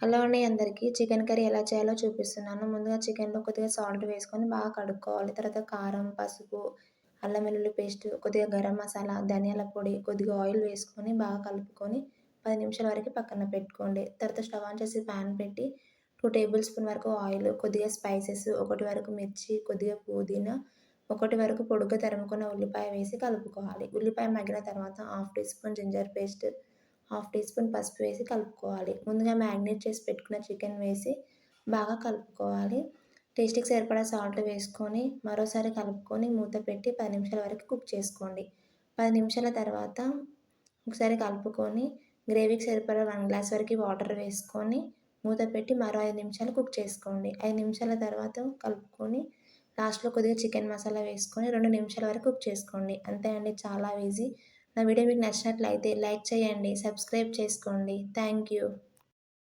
Hello అండి అందరికీ. Chicken curry ఎలా చేయాలో చూపిస్తున్నాను. ముందుగా చికెన్‌లో కొద్దిగా సాల్ట్ వేసుకొని బాగా కడుక్కోవాలి. తర్వాత కారం, పసుపు, అల్లం వెల్లుల్లి పేస్ట్, కొద్దిగా గరం మసాలా, ధనియాల పొడి, కొద్దిగా ఆయిల్ వేసుకొని బాగా కలుపుకొని 10 నిమిషాల వరకు పక్కన పెట్టుకోండి. తర్వాత స్టవ్ ఆన్ చేసి పాన్ పెట్టి 2 టేబుల్ స్పూన్ వరకు ఆయిల్, కొద్దిగా స్పైసెస్, 1 వరకు మిర్చి, కొద్దిగా పుదీనా, 1 వరకు పొడుగ్గా తరుముకున్న ఉల్లిపాయ వేసి కలుపుకోవాలి. ఉల్లిపాయ మగ్గిన తర్వాత half teaspoon ginger paste, half teaspoon పసుపు వేసి కలుపుకోవాలి. ముందుగా మ్యారినేట్ చేసి పెట్టుకున్న చికెన్ వేసి బాగా కలుపుకోవాలి. టేస్ట్‌కి సరిపడా సాల్ట్ వేసుకొని మరోసారి కలుపుకొని మూత పెట్టి 10 నిమిషాల వరకు కుక్ చేసుకోండి. 10 నిమిషాల తర్వాత ఒకసారి కలుపుకొని గ్రేవీకి సరిపడా 1 గ్లాస్ వరకు వాటర్ వేసుకొని మూత పెట్టి మరో 5 నిమిషాలు కుక్ చేసుకోండి. 5 నిమిషాల తర్వాత కలుపుకొని లాస్ట్‌లో కొద్దిగా చికెన్ మసాలా వేసుకొని 2 నిమిషాల వరకు కుక్ చేసుకోండి. అంతే అండి, చాలా ఈజీ. నా వీడియో మీకు నచ్చినట్లయితే లైక్ చేయండి, సబ్స్క్రైబ్ చేసుకోండి. Thank you.